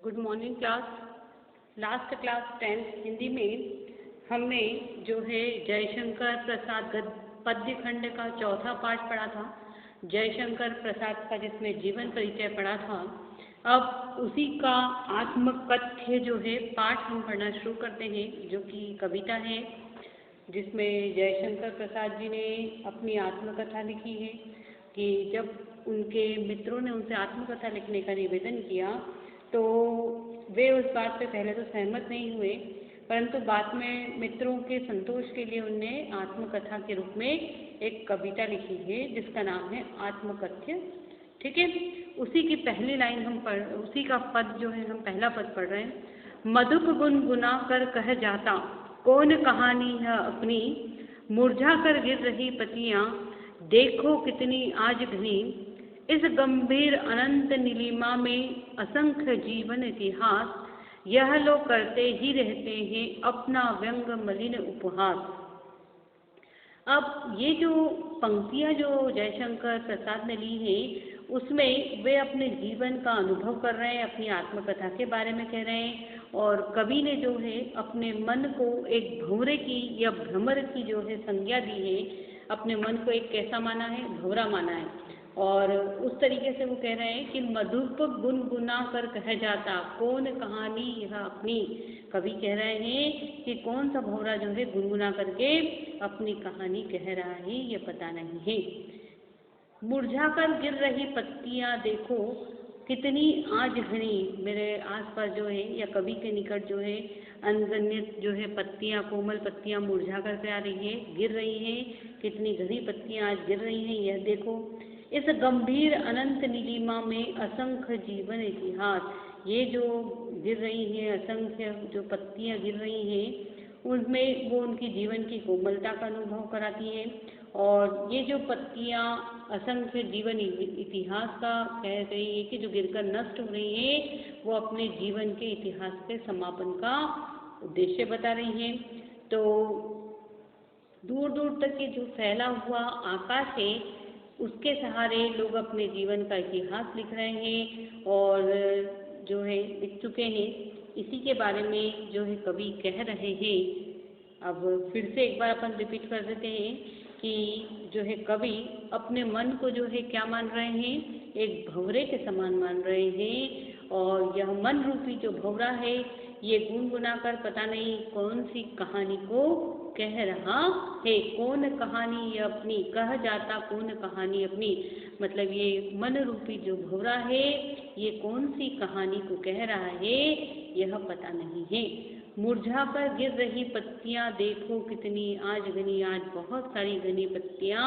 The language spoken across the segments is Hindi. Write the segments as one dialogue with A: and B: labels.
A: Good morning class. Last class 10th Hindi में हमने जो है जयशंकर प्रसाद पद्य खंड का चौथा पाठ पढ़ा था, जयशंकर प्रसाद का, जिसमें जीवन परिचय पढ़ा था। अब उसी का आत्मकथ्य जो है पाठ हम पढ़ना शुरू करते हैं, जो कि कविता है, जिसमें जयशंकर प्रसाद जी ने अपनी आत्मकथा लिखी है कि जब उनके मित्रों ने उनसे आत्मकथा लिखने का निवेदन किया तो वे उस बात पे पहले तो सहमत नहीं हुए, परंतु बाद में मित्रों के संतोष के लिए उनने आत्मकथा के रूप में एक कविता लिखी है जिसका नाम है आत्मकथ्य। ठीक है, उसी की पहली लाइन उसी का पद जो है हम पहला पद पढ़ रहे हैं। मधुप गुनगुना कर कह जाता कौन कहानी है अपनी, मुरझा कर गिर रही पत्तियां देखो कितनी आज घनी, इस गंभीर अनंत नीलिमा में असंख्य जीवन इतिहास, यह लोग करते ही रहते हैं अपना व्यंग मलिन उपहास। अब ये जो पंक्तियां जो जयशंकर प्रसाद ने ली हैं, उसमें वे अपने जीवन का अनुभव कर रहे हैं, अपनी आत्मकथा के बारे में कह रहे हैं, और कवि ने जो है अपने मन को एक भंवरे की या भ्रमर की जो है संज्ञा दी है। अपने मन को एक कैसा माना है? भंवरा माना है, और उस तरीके से वो कह रहे हैं कि मधुप गुनगुना कर कह जाता कौन कहानी यह अपनी। कवि कह रहे हैं कि कौन सा भंवरा जो है गुनगुना करके अपनी कहानी कह रहा है, ये पता नहीं है। मुरझा कर गिर रही पत्तियां देखो कितनी आज घनी, मेरे आसपास जो है या कवि के निकट जो है अनगण्य जो है पत्तियां, कोमल पत्तियां मुरझा करके आ रही है, गिर रही हैं, कितनी घनी पत्तियां आज गिर रही हैं, यह देखो। इस गंभीर अनंत नीलिमा में असंख्य जीवन इतिहास, ये जो गिर रही हैं असंख्य जो पत्तियां गिर रही हैं, उनमें वो उनकी जीवन की कोमलता का अनुभव कराती हैं, और ये जो पत्तियां असंख्य जीवन इतिहास का कह रही है कि जो गिरकर नष्ट हो रही है, वो अपने जीवन के इतिहास के समापन का उद्देश्य बता रही हैं। तो दूर दूर तक ये जो फैला हुआ आकाश है, उसके सहारे लोग अपने जीवन का इतिहास लिख रहे हैं और जो है लिख चुके हैं। इसी के बारे में जो है कवि कह रहे हैं। अब फिर से एक बार अपन रिपीट कर देते हैं कि जो है कवि अपने मन को जो है क्या मान रहे हैं? एक भंवरे के समान मान रहे हैं, और यह मन रूपी जो भंवरा है ये गुनगुना कर पता नहीं कौन सी कहानी को कह रहा है। कौन कहानी ये अपनी कह जाता, कौन कहानी अपनी, मतलब ये मन रूपी जो भंवरा है ये कौन सी कहानी को कह रहा है, यह पता नहीं है। मुरझा कर गिर रही पत्तियां देखो कितनी आज घनी, आज बहुत सारी घनी पत्तियां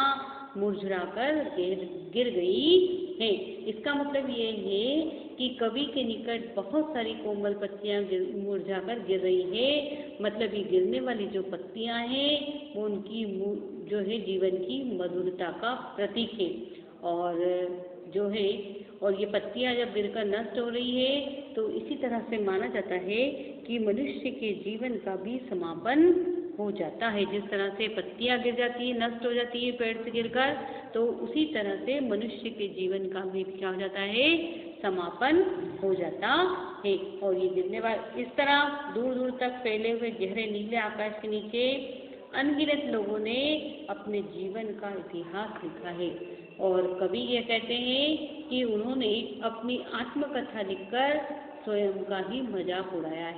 A: मुरझा कर गिर गई हैं। इसका मतलब ये है कि कवि के निकट बहुत सारी कोमल पत्तियां मुरझा कर गिर रही है, मतलब ये गिरने वाली जो पत्तियां हैं वो उनकी जो है जीवन की मधुरता का प्रतीक है। और जो है, और ये पत्तियां जब गिरकर नष्ट हो रही है तो इसी तरह से माना जाता है कि मनुष्य के जीवन का भी समापन हो जाता है। जिस तरह से पत्तियां गिर जाती है, नष्ट हो जाती है पेड़ से गिरकर, तो उसी तरह से मनुष्य के जीवन का भी क्या हो जाता है? समापन हो जाता है। और ये गिरने वाले इस तरह दूर दूर तक फैले हुए गहरे नीले आकाश के नीचे अनगिनत लोगों ने अपने जीवन का इतिहास लिखा है, और कवि ये कहते हैं कि उन्होंने अपनी आत्मकथा लिखकर स्वयं का ही मजाक उड़ाया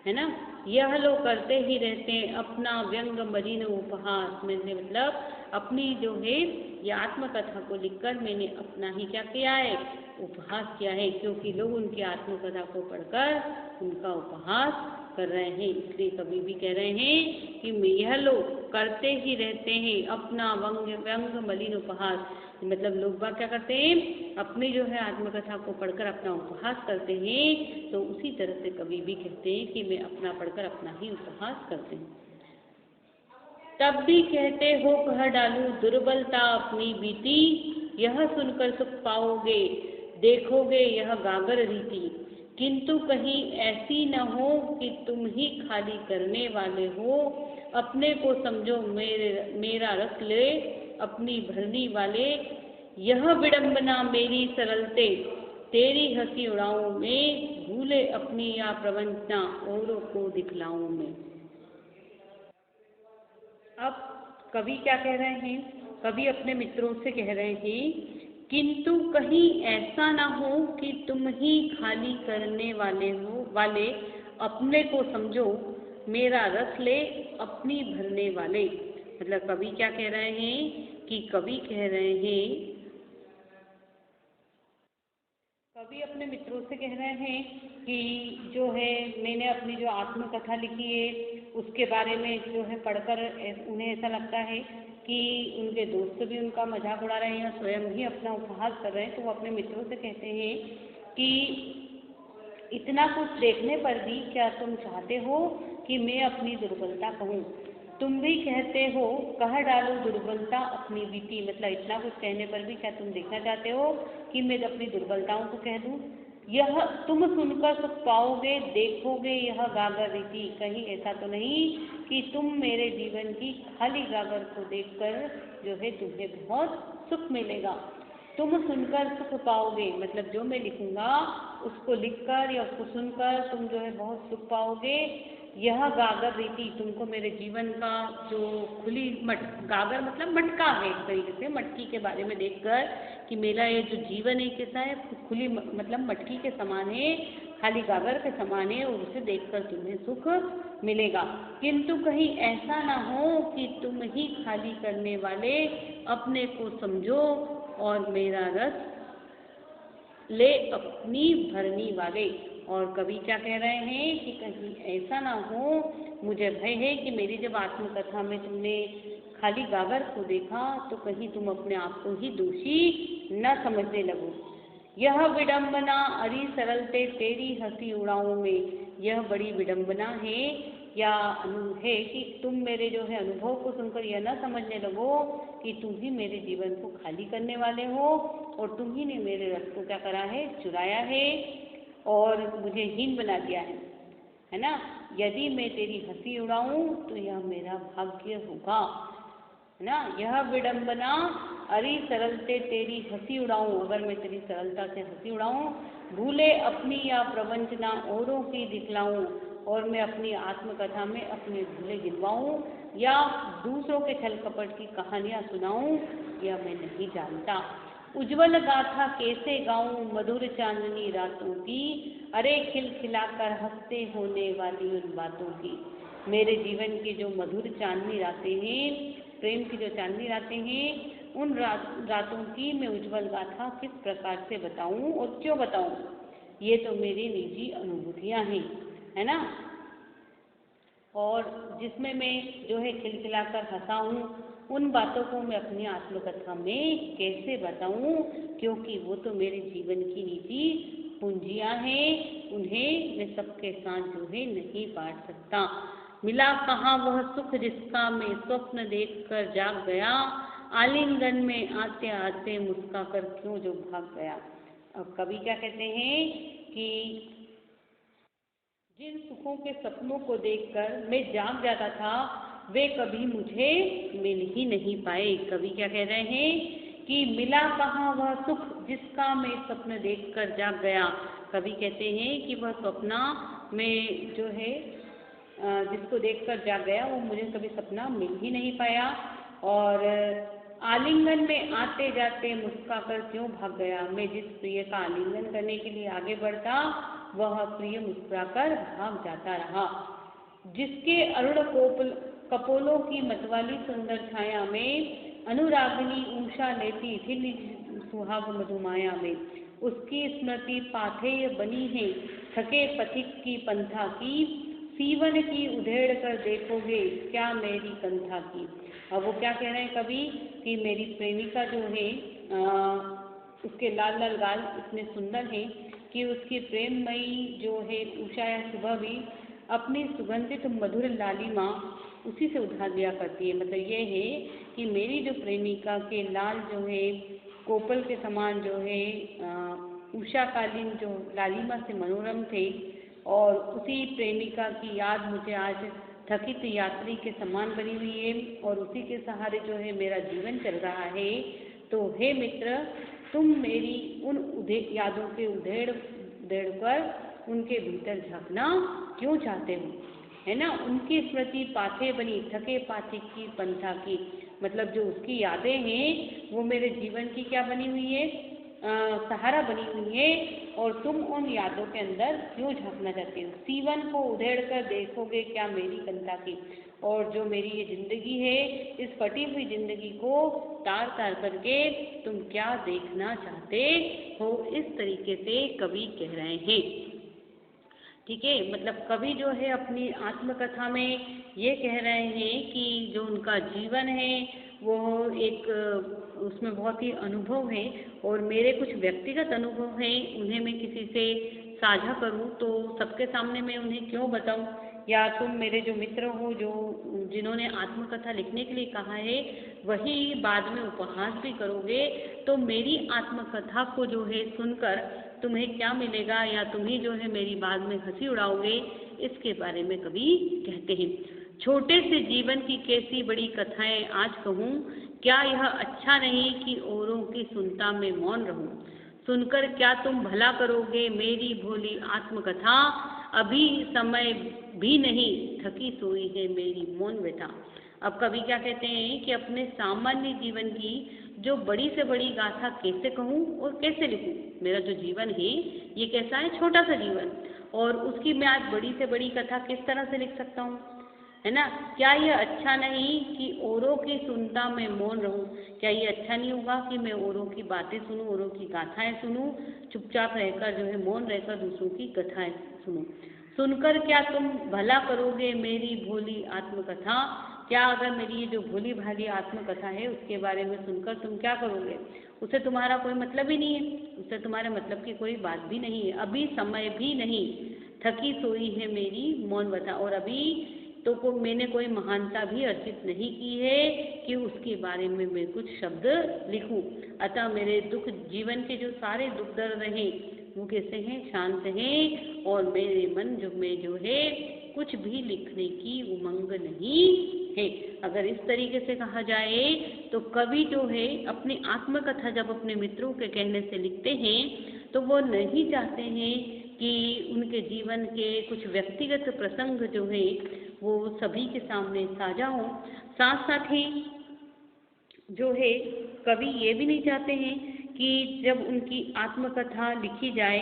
A: है ना। यह लोग करते ही रहते हैं अपना व्यंग मलिन उपहास, मैंने मतलब अपनी जो है ये आत्मकथा को लिखकर मैंने अपना ही क्या किया है? उपहास किया है, क्योंकि लोग उनकी आत्मकथा को पढ़कर उनका उपहास कर रहे हैं। इसलिए कवि भी कह रहे हैं कि यह लोग करते ही रहते हैं अपना व्यंग मलिन उपहास, मतलब लोग बात क्या करते हैं? अपनी जो है आत्मकथा को पढ़कर अपना उपहास करते हैं। तो उसी तरह से कवि भी कहते हैं कि मैं अपना पढ़कर अपना ही उपहास करते हैं। तब भी कहते हो कह डालूं दुर्बलता अपनी बीती, यह सुनकर सुख पाओगे देखोगे यह गागर रीति, किंतु कहीं ऐसी न हो कि तुम ही खाली करने वाले हो, अपने को समझो मेरा रख ले अपनी भरनी वाले, यह विडंबना मेरी सरलते तेरी हंसी उड़ाऊं मैं, भूले अपनी या प्रवंचना औरों को दिखलाऊं मैं। अब कवि क्या कह रहे हैं? कवि अपने मित्रों से कह रहे हैं, किंतु कहीं ऐसा ना हो कि तुम ही खाली करने वाले अपने को समझो, मेरा रस ले अपनी भरने वाले। मतलब कवि क्या कह रहे हैं कि कवि कह रहे हैं, कवि अपने मित्रों से कह रहे हैं कि जो है मैंने अपनी जो आत्मकथा लिखी है उसके बारे में जो है पढ़कर उन्हें ऐसा लगता है कि उनके दोस्त भी उनका मजाक उड़ा रहे हैं या स्वयं ही अपना उपहास कर रहे हैं। तो वो अपने मित्रों से कहते हैं कि इतना कुछ देखने पर भी क्या तुम चाहते हो कि मैं अपनी दुर्बलता कहूँ? तुम भी कहते हो कह डालो दुर्बलता अपनी बीती। मतलब इतना कुछ कहने पर भी क्या तुम देखना चाहते हो कि मैं अपनी दुर्बलताओं को कह दूँ? यह तुम सुनकर सुख पाओगे, देखोगे यह गागर रीति। कहीं ऐसा तो नहीं कि तुम मेरे जीवन की खाली गागर को देखकर जो है तुम्हें बहुत सुख मिलेगा। तुम सुनकर सुख पाओगे, मतलब जो मैं लिखूंगा उसको लिखकर या उसको सुनकर तुम जो है बहुत सुख पाओगे। यह गागर रीति, तुमको मेरे जीवन का जो खुली गागर मतलब मटका है, एक तरीके से मटकी के बारे में देखकर कि मेरा ये जो जीवन है कैसा है, खुली मतलब मटकी के समान है, खाली गागर के समान है, और उसे देखकर तुम्हें सुख मिलेगा। किंतु कहीं ऐसा ना हो कि तुम ही खाली करने वाले अपने को समझो और मेरा रस ले अपनी भरनी वाले। और कवि क्या कह रहे हैं कि कहीं ऐसा ना हो, मुझे भय है कि मेरी जब आत्मकथा में तुमने खाली गागर को देखा तो कहीं तुम अपने आप को ही दोषी न समझने लगो। यह विडंबना अरी सरलते तेरी हंसी उड़ाऊं में। यह बड़ी विडंबना है या है कि तुम मेरे जो है अनुभव को सुनकर यह न समझने लगो कि तुम ही मेरे जीवन को खाली करने वाले हो और तुम ही ने मेरे रस को क्या करा है, चुराया है और मुझे हीन बना दिया है ना। यदि मैं तेरी हंसी उड़ाऊं तो यह मेरा भाग्य होगा, है ना। यह विडंबना अरे सरलते तेरी हंसी उड़ाऊं, अगर मैं तेरी सरलता से हंसी उड़ाऊं, भूले अपनी या प्रवंचना औरों की दिखलाऊं, और मैं अपनी आत्मकथा में अपने भूले गिनवाऊं या दूसरों के छल कपट की कहानियां सुनाऊं, यह मैं नहीं जानता। उज्ज्वल गाथा कैसे गाऊं मधुर चांदनी रातों की, अरे खिलखिलाकर हंसते होने वाली उन बातों की। मेरे जीवन की जो मधुर चांदनी रातें हैं, प्रेम की जो चांदनी रातें हैं, उन रातों की मैं उज्ज्वल गाथा किस प्रकार से बताऊं और क्यों बताऊं? ये तो मेरी निजी अनुभूतियां हैं, है ना। और जिसमें मैं जो है खिलखिलाकर हंसाऊं, उन बातों को मैं अपनी आत्मकथा में कैसे बताऊं, क्योंकि वो तो मेरे जीवन की निजी पूंजियां हैं, उन्हें मैं सबके साथ जो है नहीं बांट सकता। मिला कहाँ वह सुख जिसका मैं स्वप्न देखकर जाग गया, आलिंगन में आते आते मुस्काकर क्यों जो भाग गया। अब कवि क्या कहते हैं कि जिन सुखों के सपनों को देखकर मैं जाग जाता था, वे कभी मुझे मिल ही नहीं पाए। कवि क्या कह रहे हैं कि मिला कहाँ वह सुख जिसका मैं स्वप्न देखकर जाग गया। कवि कहते हैं कि वह सपना में जो है जिसको देखकर जाग गया, वो मुझे कभी सपना मिल ही नहीं पाया। और आलिंगन में आते जाते मुस्काकर क्यों भाग गया। मैं जिस प्रिय का आलिंगन करने के लिए आगे बढ़ता, वह प्रिय मुस्कुराकर भाग जाता रहा। जिसके अरुण कपोलों की मतवाली सुंदर छाया में अनुरागिनी उषा लेती थी सुहाग मधुमाया में, उसकी स्मृति पाथेय बनी है थके पथिक की पंथा की, सीवन की उधेड़ कर देखोगे क्या मेरी कंथा की। अब वो क्या कह रहे हैं कवि कि मेरी प्रेमिका जो है उसके लाल लाल गाल इतने सुंदर हैं कि उसकी प्रेममयी जो है उषा या सुबह भी अपनी सुगंधित मधुर लालिमा उसी से उधार लिया करती है। मतलब ये है कि मेरी जो प्रेमिका के लाल जो है कोपल के समान जो है उषाकालीन जो लालिमा से मनोरम थे, और उसी प्रेमिका की याद मुझे आज थकित यात्री के समान बनी हुई है और उसी के सहारे जो है मेरा जीवन चल रहा है। तो हे मित्र, तुम मेरी उन यादों के उधेड़ उधेड़ कर उनके भीतर झांकना क्यों चाहते हो, है ना। उनकी स्मृति पाथे बनी थके पाथे की पंथा की, मतलब जो उसकी यादें हैं वो मेरे जीवन की क्या बनी हुई है, सहारा बनी हुई है, और तुम उन यादों के अंदर क्यों झांकना चाहते हो। सीवन को उधेड़ कर देखोगे क्या मेरी कंता की, और जो मेरी ये जिंदगी है, इस फटी हुई जिंदगी को तार तार करके तुम क्या देखना चाहते हो, इस तरीके से कवि कह रहे हैं। ठीक है, मतलब कवि जो है अपनी आत्मकथा में ये कह रहे हैं कि जो उनका जीवन है वो एक उसमें बहुत ही अनुभव है, और मेरे कुछ व्यक्तिगत अनुभव हैं, उन्हें मैं किसी से साझा करूं तो सबके सामने मैं उन्हें क्यों बताऊं, या तुम मेरे जो मित्र हो जो जिन्होंने आत्मकथा लिखने के लिए कहा है वही बाद में उपहास भी करोगे, तो मेरी आत्मकथा को जो है सुनकर तुम्हें क्या मिलेगा, या तुम ही जो है मेरी बाद में हंसी उड़ाओगे, इसके बारे में कवि कहते हैं। छोटे से जीवन की कैसी बड़ी कथाएं आज कहूँ, क्या यह अच्छा नहीं कि औरों की सुनता मैं मौन रहूं, सुनकर क्या तुम भला करोगे मेरी भोली आत्मकथा, अभी समय भी नहीं थकी सोई है मेरी मौन व्यथा। अब कवि क्या कहते हैं कि अपने सामान्य जीवन की जो बड़ी से बड़ी गाथा कैसे कहूँ और कैसे लिखूँ, मेरा जो जीवन है ये कैसा है, छोटा सा जीवन, और उसकी मैं आज बड़ी से बड़ी कथा किस तरह से लिख सकता हूँ, है ना। क्या यह अच्छा नहीं कि औरों की सुनता मैं मौन रहूं, क्या ये अच्छा नहीं होगा कि मैं औरों की बातें सुनूं, औरों की गाथाएं सुनूं, चुपचाप रहकर जो है मौन रहकर दूसरों की कथाएं सुनूं। सुनकर क्या तुम भला करोगे मेरी भोली आत्मकथा, क्या अगर मेरी ये जो भोली भाली आत्मकथा है उसके बारे में सुनकर तुम क्या करोगे, उससे तुम्हारा कोई मतलब ही नहीं है, उससे तुम्हारे मतलब की कोई बात भी नहीं है, अभी समय भी नहीं थकी सोई है मेरी मौन व्यथा, और अभी तो मैंने कोई महानता भी अर्जित नहीं की है कि उसके बारे में मैं कुछ शब्द लिखूं। अतः मेरे दुख जीवन के जो सारे दुख दर्द हैं वो कैसे हैं, शांत हैं, और मेरे मन में जो है कुछ भी लिखने की उमंग नहीं है। अगर इस तरीके से कहा जाए तो कवि जो है अपनी आत्मकथा जब अपने मित्रों के कहने से लिखते हैं तो वो नहीं चाहते हैं कि उनके जीवन के कुछ व्यक्तिगत प्रसंग जो है वो सभी के सामने साझा हों। साथ साथ ही जो है कवि ये भी नहीं चाहते हैं कि जब उनकी आत्मकथा लिखी जाए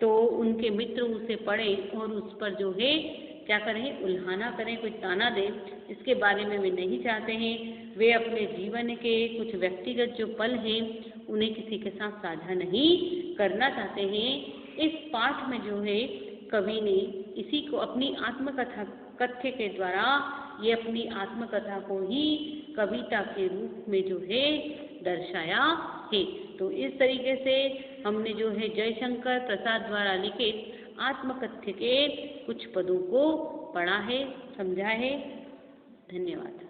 A: तो उनके मित्र उसे पढ़ें और उस पर जो है क्या करें, उल्हाना करें, कोई ताना दें, इसके बारे में वे नहीं चाहते हैं। वे अपने जीवन के कुछ व्यक्तिगत जो पल हैं उन्हें किसी के साथ साझा नहीं करना चाहते हैं। इस पाठ में जो है कवि ने इसी को अपनी आत्मकथा कथ्य के द्वारा ये अपनी आत्मकथा को ही कविता के रूप में जो है दर्शाया है। तो इस तरीके से हमने जो है जयशंकर प्रसाद द्वारा लिखित आत्मकथ्य के कुछ पदों को पढ़ा है, समझा है। धन्यवाद।